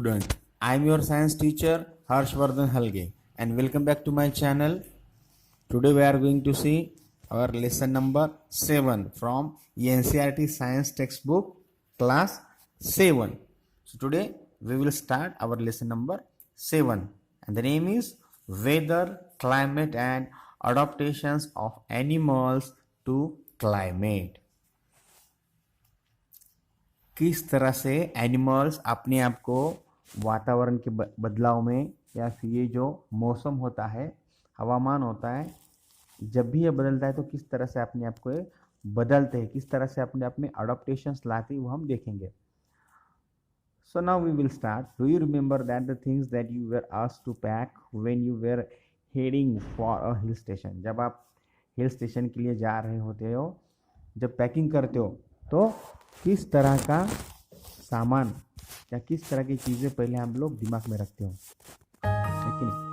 student. I am your science teacher Harshvardhan Halge and welcome back to my channel. Today we are going to see our lesson number 7 from NCERT science textbook class 7. So today we will start our lesson number 7 and the name is weather, climate and adaptations of animals to climate. किस तरह से animals अपने आप को वातावरण के बदलाव में या फिर ये जो मौसम होता है, हवामान होता है, जब भी ये बदलता है तो किस तरह से अपने आप को बदलते हैं, किस तरह से अपने आप में अडॉप्टेशंस लाते हैं, वो हम देखेंगे. So now we will start. Do you remember that the things that you were asked to pack when you were heading for a hill station? जब आप हिल स्टेशन के लिए जा रहे होते हो, जब पैकिंग करते हो तो किस तरह का सामान या किस तरह की चीज़ें पहले हम लोग दिमाग में रखते हो, है कि नहीं?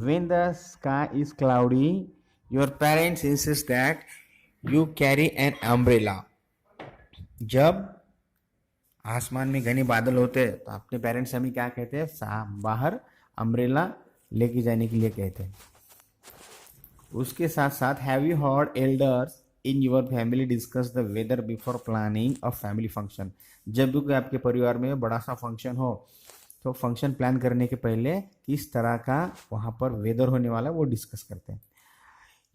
When the sky is cloudy, your parents insist that you carry an umbrella. जब आसमान में घने बादल होते हैं तो अपने पेरेंट्स हमें क्या कहते हैं? बाहर अम्ब्रेला लेके जाने के लिए कहते हैं. उसके साथ साथ have you heard elders in your family discuss the weather before planning a family function? जब भी कोई आपके परिवार में बड़ा सा फंक्शन हो तो फंक्शन प्लान करने के पहले किस तरह का वहाँ पर वेदर होने वाला है वो डिस्कस करते हैं.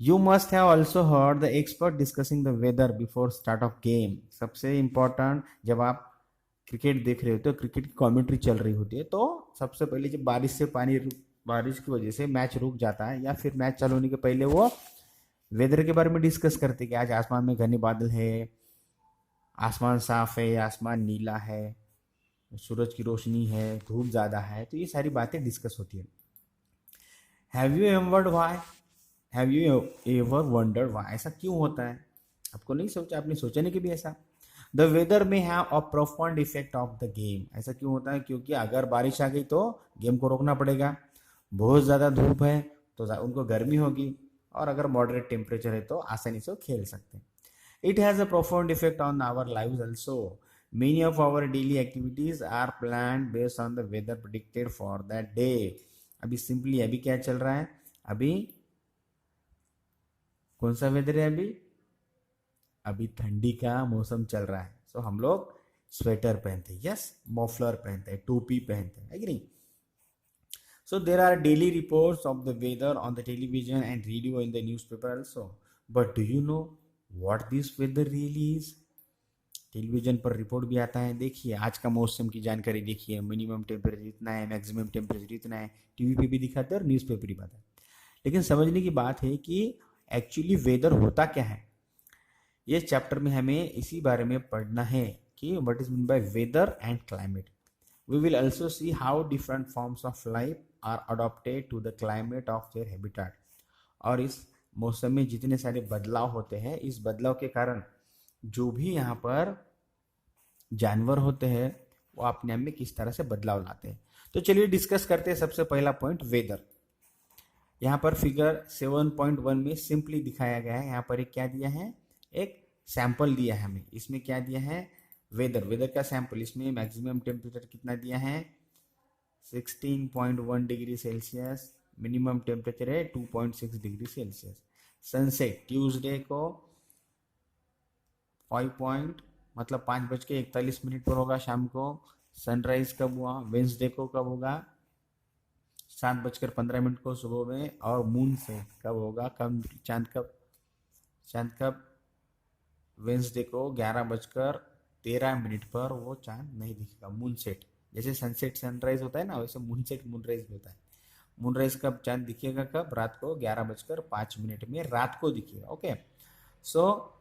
You must have also heard the expert discussing the weather before start of game. सबसे इम्पोर्टेंट, जब आप क्रिकेट देख रहे होते हो, क्रिकेट की कॉमेंट्री चल रही होती है, तो सबसे पहले जब बारिश की वजह से मैच रुक जाता है या फिर मैच चालू होने के पहले वो वेदर के बारे में डिस्कस करते कि आज आसमान में घने बादल है, आसमान साफ है, आसमान नीला है, सूरज की रोशनी है, धूप ज़्यादा है, तो ये सारी बातें डिस्कस होती है. Have you ever wondered why? ऐसा क्यों होता है? आपको नहीं सोचा, आपने सोचा नहीं कि भी ऐसा. द वेदर में have a profound effect of the game. ऐसा क्यों होता है? क्योंकि अगर बारिश आ गई तो गेम को रोकना पड़ेगा, बहुत ज़्यादा धूप है तो उनको गर्मी होगी, और अगर मॉडरेट टेम्परेचर है तो आसानी से वो खेल सकते हैं. It has a profound effect on our lives also. Many of our daily activities are planned based on the weather predicted for that day. अभी सिंपली अभी क्या चल रहा है? अभी कौन सा वेदर है? अभी ठंडी का मौसम चल रहा है. सो हम लोग स्वेटर पहनते हैं, यस, मफलर पहनते हैं, टोपी पहनते हैं, है कि नहीं? So there are daily reports of the weather on the television and radio in the newspaper also. But do you know what this weather really is? Television पर रिपोर्ट भी आता है, देखिए आज का मौसम की जानकारी देखिए, मिनिमम टेम्परेचर इतना है, मैक्सिमम टेम्परेचर इतना है, टीवी पे भी दिखाते हैं और न्यूज़पेपर भी बताते हैं. लेकिन समझने की बात है कि एक्चुअली वेदर होता क्या है. ये चैप्टर में हमें इसी बारे में पढ़ना है कि what is mean by weather and climate. We will also see how different forms of life are adapted to the climate of their habitat. और इस मौसम में जितने सारे बदलाव होते हैं, इस बदलाव के कारण जो भी यहाँ पर जानवर होते हैं वो अपने आप में किस तरह से बदलाव लाते हैं. तो चलिए डिस्कस करते हैं. सबसे पहला पॉइंट वेदर. यहाँ पर फिगर 7.1 में सिंपली दिखाया गया है. यहाँ पर एक क्या दिया है? एक सैंपल दिया है हमें. इसमें क्या दिया है? वेदर का सैंपल. इसमें मैक्सिमम टेम्परेचर कितना दिया है? 16.1 डिग्री सेल्सियस. मिनिमम टेम्परेचर है 2.6 डिग्री सेल्सियस. सनसेट ट्यूसडे को 5:41 पर होगा शाम को. सनराइज कब हुआ? वेंसडे को कब होगा? 7:15 को सुबह में. और मून सेट कब होगा? चांद कब? वेंसडे को 11:13 पर वो चांद नहीं दिखेगा. Moon set. जैसे सनसेट सनराइज होता है ना, वैसे मून सेट मूनराइज भी होता है. मूनराइज कब चांद दिखेगा? कब? रात को 11:05 में रात को दिखेगा. ओके. सो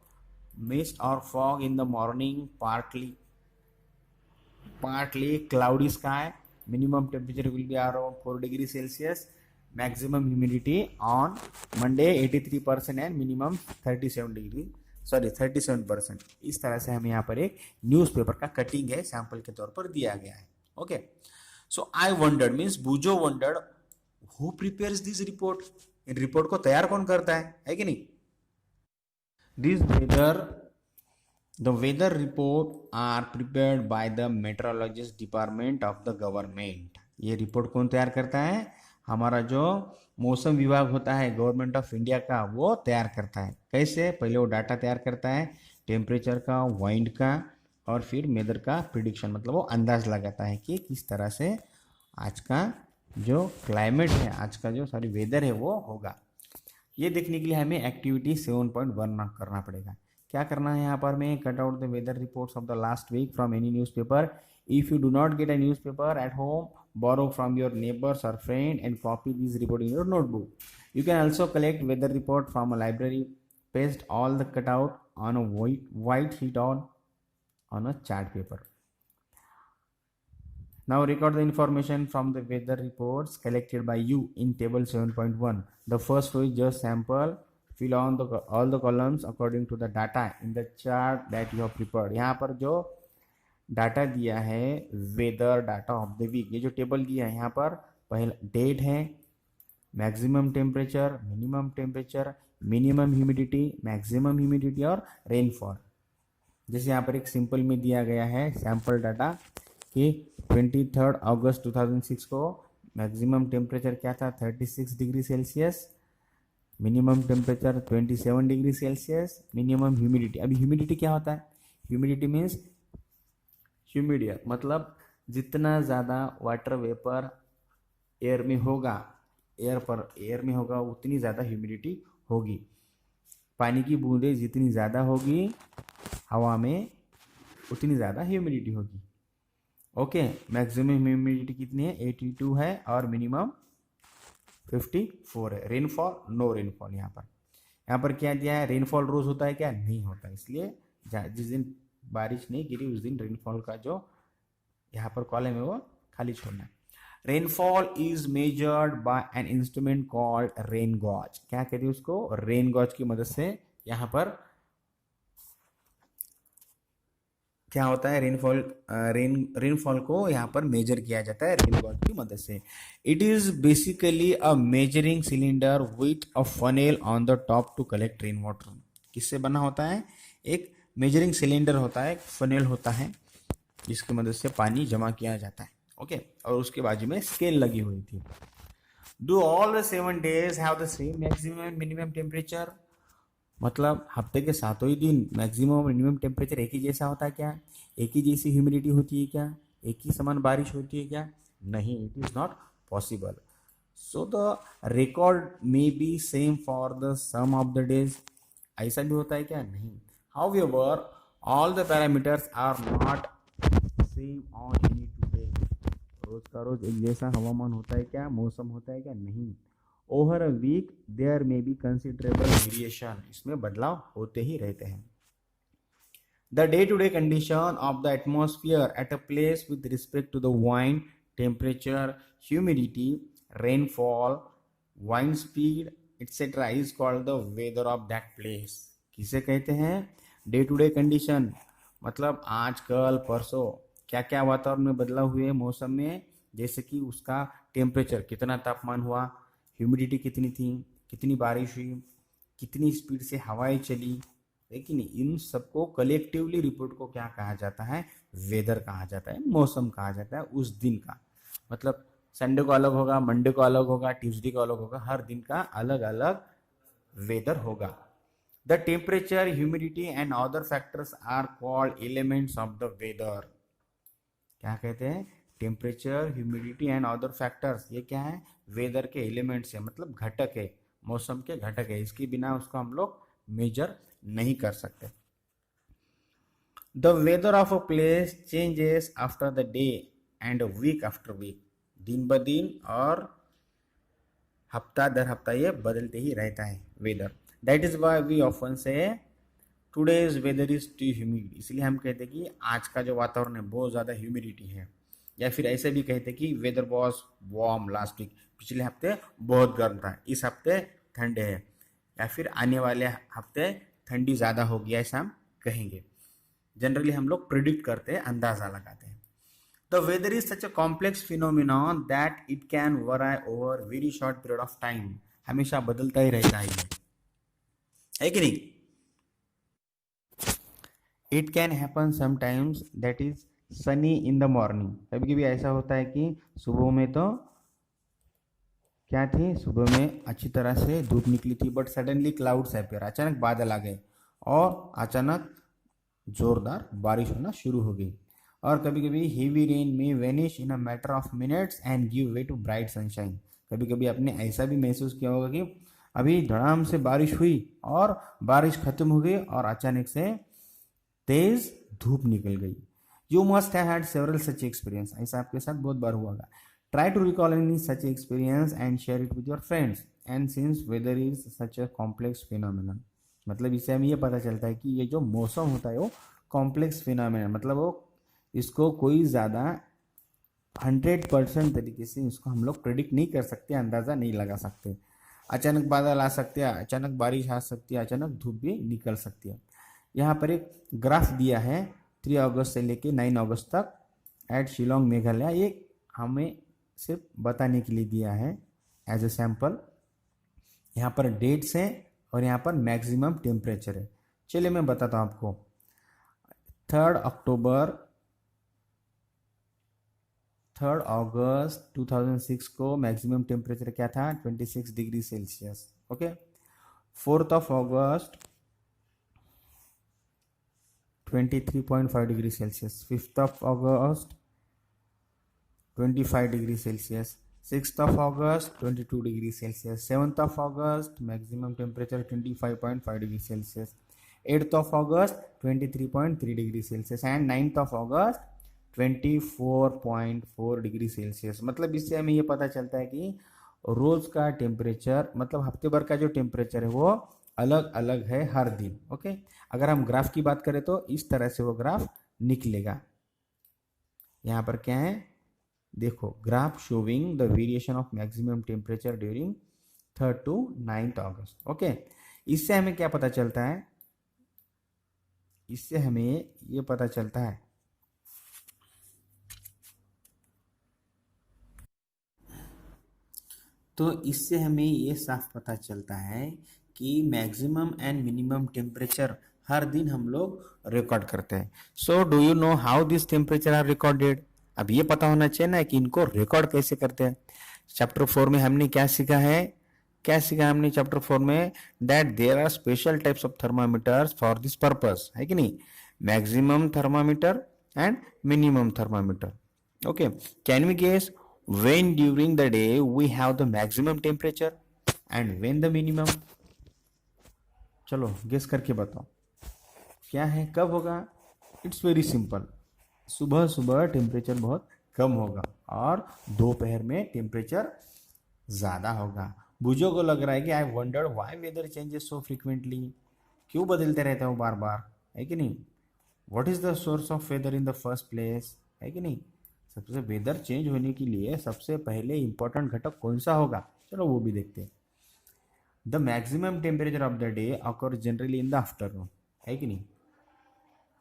मिस्ट और fog in the morning, partly cloudy sky. Minimum temperature will be around 4 degree Celsius. Maximum humidity on Monday 83% and minimum 37%. इस तरह से हमें यहाँ पर एक न्यूज़पेपर का कटिंग है, सैंपल के तौर पर दिया गया है. Okay. So I wondered means बुजो wondered who prepares this report. इन रिपोर्ट को तैयार कौन करता है कि नहीं? This weather the weather report are prepared by the meteorologist department of the government. ये रिपोर्ट कौन तैयार करता है? हमारा जो मौसम विभाग होता है गवर्नमेंट ऑफ इंडिया का, वो तैयार करता है। कैसे? पहले वो डाटा तैयार करता है टेम्परेचर का, वाइंड का, और फिर वेदर का प्रिडिक्शन, मतलब वो अंदाज लगाता है कि किस तरह से आज का जो क्लाइमेट है, आज का जो सॉरी वेदर है वो होगा। ये देखने के लिए हमें एक्टिविटी 7.1 करना पड़ेगा। क्या करना है यहाँ पर? में cut out the weather reports of the last week from any newspaper. If you do not get a newspaper at home, borrow from your neighbors or friend and copy these report in your notebook. You can also collect weather report from a library. Paste all the cutout on a white sheet on a chart paper. Now record the information from the weather reports collected by you in table 7.1. The first row is just sample. Fill on all the columns according to the data in the chart that you have prepared. यहाँ पर जो data दिया है weather data of the week, ये जो table दिया है यहाँ पर पहला डेट है, maximum temperature, minimum temperature, minimum humidity, maximum humidity और रेनफॉल। जैसे यहाँ पर एक सिंपल में दिया गया है सैम्पल डाटा कि 23 अगस्त 2006 को मैक्सिमम टेम्परेचर क्या था? 36 degree Celsius, minimum temperature 27 degree Celsius, minimum humidity. अभी ह्यूमिडिटी क्या होता है? ह्यूमिडिटी मीन्स ह्यूमिड एयर, मतलब जितना ज़्यादा वाटर वेपर एयर में होगा, एयर में होगा उतनी ज़्यादा ह्यूमिडिटी होगी। पानी की बूंदें जितनी ज़्यादा होगी हवा में उतनी ज़्यादा ह्यूमिडिटी होगी। ओके, मैक्सिमम ह्यूमिडिटी कितनी है? 82 है और मिनिमम 54 है। Rainfall, no rainfall. यहाँ पर क्या दिया है? रेनफॉल रोज होता है क्या? नहीं होता, इसलिए जिस दिन बारिश नहीं गिरी उस दिन रेनफॉल का जो यहाँ पर कॉलम है वो खाली छोड़ना है। Rainfall is measured by an instrument called rain gauge. क्या कहते हैं उसको? रेन गॉज की मदद से यहाँ पर क्या होता है? रेनफॉल को यहाँ पर मेजर किया जाता है रेन गॉज की मदद से। It is basically a measuring cylinder with a funnel on the top to collect rain water. किससे बना होता है? एक मेजरिंग सिलेंडर होता है, फनेल होता है, जिसकी मदद से पानी जमा किया जाता है। ओके, और उसके बाजू में स्केल लगी हुई थी। Do all the 7 days have the same maximum and minimum temperature? मतलब हफ्ते के 7 दिन मैक्सिमम और मिनिमम टेम्परेचर एक ही जैसा होता है क्या? एक ही जैसी ह्यूमिडिटी होती है क्या? एक ही समान बारिश होती है क्या? नहीं, it is not possible. So the record may be same for the some of the days. ऐसा भी होता है क्या? नहीं। However, all the parameters are not same on any 2 days. रोज का रोज एक जैसा हवामान होता है क्या? मौसम होता है क्या? नहीं। Over a week there may be considerable variation. इसमें बदलाव होते ही रहते हैं। The day-to-day condition of the atmosphere at a place with respect to the wind, temperature, humidity, rainfall, wind speed, etc. is called the weather of that place. किसे कहते हैं? Day to day condition, मतलब आज कल परसों क्या क्या वातावरण में बदलाव हुए मौसम में, जैसे कि उसका टेम्परेचर, कितना तापमान हुआ, ह्यूमिडिटी कितनी थी, कितनी बारिश हुई, कितनी स्पीड से हवाएं चली, है कि नहीं। इन सबको कलेक्टिवली रिपोर्ट को क्या कहा जाता है? वेदर कहा जाता है, मौसम कहा जाता है उस दिन का। मतलब संडे को अलग होगा, मंडे को अलग होगा, ट्यूसडे को अलग होगा, हर दिन का अलग अलग वेदर होगा। The temperature, humidity and other factors are called elements of the weather. क्या कहते हैं? Temperature, humidity and other factors, ये क्या है? वेदर के एलिमेंट्स है, मतलब घटक है, मौसम के घटक है। इसके बिना उसको हम लोग मेजर नहीं कर सकते। The weather of a place changes after the day and a week after week. दिन ब दिन और हफ्ता दर हफ्ता ये बदलते ही रहता है weather. That is why we often say today's weather is too humid. इसलिए हम कहते हैं कि आज का जो वातावरण है बहुत ज़्यादा ह्यूमिडिटी है, या फिर ऐसे भी कहते हैं कि weather was warm last week, पिछले हफ्ते बहुत गर्म था, इस हफ्ते ठंडे है, या फिर आने वाले हफ्ते ठंडी ज़्यादा होगी, ऐसा हम कहेंगे। जनरली हम लोग प्रिडिक्ट करते हैं, अंदाज़ा लगाते हैं। The weather is such a complex phenomenon that it can vary over very short period of time. हमेशा बदलता ही रहता है ये, है कि नहीं? It can happen sometimes that is Sunny in the morning, कभी कभी ऐसा होता है कि सुबह में तो क्या थी, सुबह में अच्छी तरह से धूप निकली थी, बट सडनली क्लाउड्स अपेयर, अचानक बादल आ गए और अचानक जोरदार बारिश होना शुरू हो गई। और कभी कभी heavy rain may vanish in a matter of minutes and give way to bright sunshine, कभी कभी आपने ऐसा भी महसूस किया होगा कि अभी धड़ाम से बारिश हुई और बारिश खत्म हो गई और अचानक से तेज धूप निकल गई। You must have had several such experience, ऐसा आपके साथ बहुत बार हुआ होगा। Try to recall any such experience and share it with your friends and since weather is such a complex phenomenon, मतलब इससे हमें ये पता चलता है कि ये जो मौसम होता है वो कॉम्प्लेक्स फिनोमिनन, मतलब वो इसको कोई ज़्यादा 100% तरीके से इसको हम लोग प्रेडिक्ट नहीं कर सकते, अंदाज़ा नहीं लगा सकते। अचानक बादल आ सकते हैं, अचानक बारिश आ सकती है, अचानक धूप भी निकल सकती है। यहाँ पर एक ग्राफ दिया है 3 अगस्त से लेके 9 अगस्त तक एट शिलोंग मेघालय, ये हमें सिर्फ बताने के लिए दिया है एज ए सैंपल। यहाँ पर डेट्स हैं और यहाँ पर मैक्सिमम टेम्परेचर है। चलिए मैं बताता हूँ आपको। 3 अगस्त 2006 को मैक्सिमम टेम्परेचर क्या था, 26 degree Celsius. Okay, 4 August 23.5 degree Celsius, 5 August 25 degree Celsius, 6 August 22 degree Celsius, 7 August maximum temperature 25.5 degree Celsius, 8 August 23.3 degree Celsius and 9 August 24.4 degree Celsius. मतलब इससे हमें ये पता चलता है कि रोज का टेम्परेचर, मतलब हफ्ते भर का जो टेम्परेचर है वो अलग अलग है हर दिन। ओके, अगर हम ग्राफ की बात करें तो इस तरह से वो ग्राफ निकलेगा। यहाँ पर क्या है, देखो, graph showing the variation of maximum temperature during 3rd to 9th August. Okay, इससे हमें क्या पता चलता है, इससे हमें ये पता चलता है तो इससे हमें ये साफ पता चलता है कि मैक्सिमम एंड मिनिमम टेम्परेचर हर दिन हम लोग रिकॉर्ड करते हैं। So do you know how this temperature are recorded, अब ये पता होना चाहिए ना कि इनको रिकॉर्ड कैसे करते हैं। चैप्टर 4 में हमने क्या सीखा है, क्या सीखा हमने चैप्टर 4 में, that there are special types of thermometers for this purpose, है कि नहीं, maximum thermometer and minimum thermometer. Okay, can we guess when during the day we have the maximum temperature and when the minimum, चलो guess करके बताओ क्या है, कब होगा। इट्स वेरी सिंपल, सुबह सुबह टेम्परेचर बहुत कम होगा और दोपहर में टेम्परेचर ज़्यादा होगा। बुझो को लग रहा है कि I wonder why weather changes so frequently, क्यों बदलते रहते हो बार बार, है कि नहीं। What is the source of weather in the first place, है कि नहीं। सबसे वेदर चेंज होने के लिए सबसे पहले इंपॉर्टेंट घटक कौन सा होगा, चलो वो भी देखते हैं। The maximum temperature of the day occur generally in the afternoon, है कि नहीं,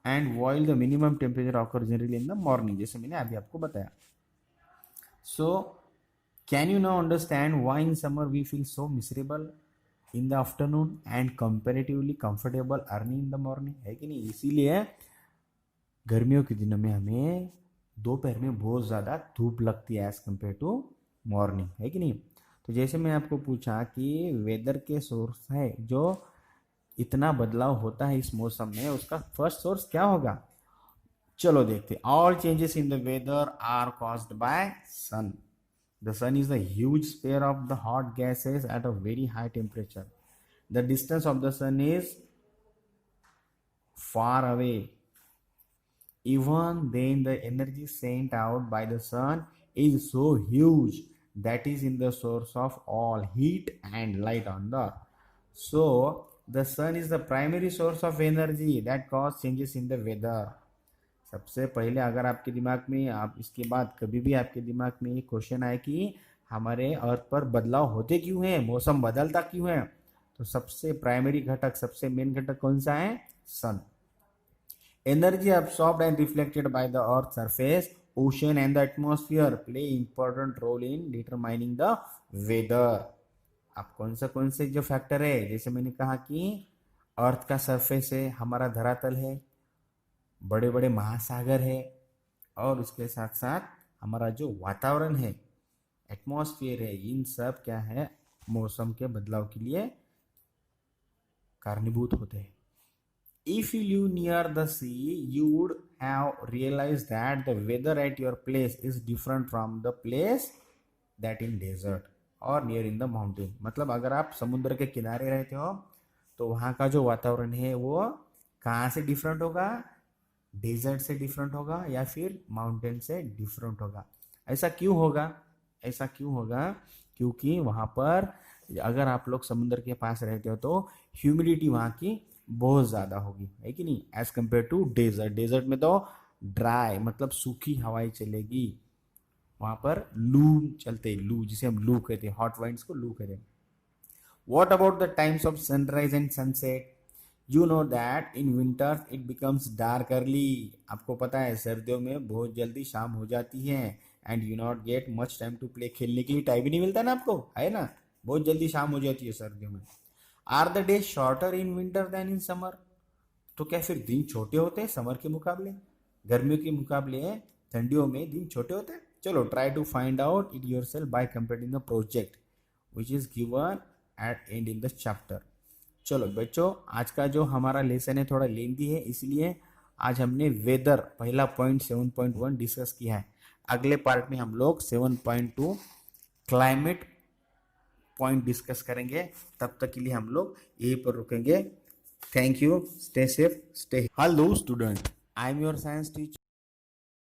and while the minimum temperature occur generally in the morning, जैसे मैंने अभी आपको बताया। So can you now understand why in summer we feel so miserable in the afternoon and comparatively comfortable early in the morning, है कि नहीं। इसीलिए गर्मियों के दिनों में हमें दोपहर में बहुत ज़्यादा धूप लगती है एज कम्पेयर टू मॉर्निंग, है कि नहीं। तो जैसे मैं आपको पूछा कि वेदर के सोर्स है जो इतना बदलाव होता है इस मौसम में, उसका फर्स्ट सोर्स क्या होगा, चलो देखते। All changes in the weather are caused by sun. The sun is the huge sphere of the hot gases at a very high temperature. The distance of the sun is far away. Even then, the energy sent out by the sun is so huge that is in the source of all heat and light on the earth. So, the sun is the primary source of energy that cause changes in the weather. सबसे पहले अगर आपके दिमाग में, आप इसके बाद कभी भी आपके दिमाग में ये क्वेश्चन आए कि हमारे अर्थ पर बदलाव होते क्यों हैं, मौसम बदलता क्यों है, तो सबसे प्राइमरी घटक, सबसे मेन घटक कौन सा है, सन। Energy absorbed and reflected by the Earth's surface, ocean and the atmosphere play important role in determining the weather. अब कौन से जो फैक्टर है, जैसे मैंने कहा कि अर्थ का सरफेस है, हमारा धरातल है, बड़े बड़े महासागर है, और उसके साथ साथ हमारा जो वातावरण है, एटमॉस्फेयर है, इन सब क्या है, मौसम के बदलाव के लिए कारणीभूत होते हैं. If you live near the sea, you would have realized that the weather at your place is different from the place that in desert or near in the mountain. मतलब अगर आप समुद्र के किनारे रहते हो तो वहाँ का जो वातावरण है वो कहाँ से डिफरेंट होगा, डेजर्ट से डिफरेंट होगा या फिर माउंटेन से डिफरेंट होगा. ऐसा क्यों होगा? ऐसा क्यों होगा? क्योंकि वहाँ पर अगर आप लोग समुद्र के पास रहते हो तो ह्यूमिडिटी वहाँ की बहुत ज़्यादा होगी, है कि नहीं, as compare to desert. Desert में तो ड्राई मतलब सूखी हवाएं चलेगी, वहाँ पर लू चलते, लू जिसे हम लू कहते हैं, हॉट वाइंड्स को लू कहते हैं. What about the times of sunrise and sunset? You know that in winters it becomes dark early. आपको पता है सर्दियों में बहुत जल्दी शाम हो जाती है, and you not get much time to play. खेलने के लिए टाइम ही नहीं मिलता ना आपको, है ना, बहुत जल्दी शाम हो जाती है सर्दियों में. Are the days shorter in winter than in summer? तो क्या फिर दिन छोटे होते हैं समर के मुकाबले, गर्मियों के मुकाबले ठंडियों में दिन छोटे होते हैं? चलो try to find out it yourself by completing the project which is given at end in the chapter. चलो बच्चों, आज का जो हमारा लेसन है थोड़ा लेंथी है, इसलिए आज हमने वेदर पहला पॉइंट 7.1 डिस्कस किया है. अगले पार्ट में हम लोग 7.2 क्लाइमेट पॉइंट डिस्कस करेंगे. तब तक के लिए हम लोग यहीं पर रुकेंगे. Thank you. Stay safe, stay. Hello student, I am your science teacher.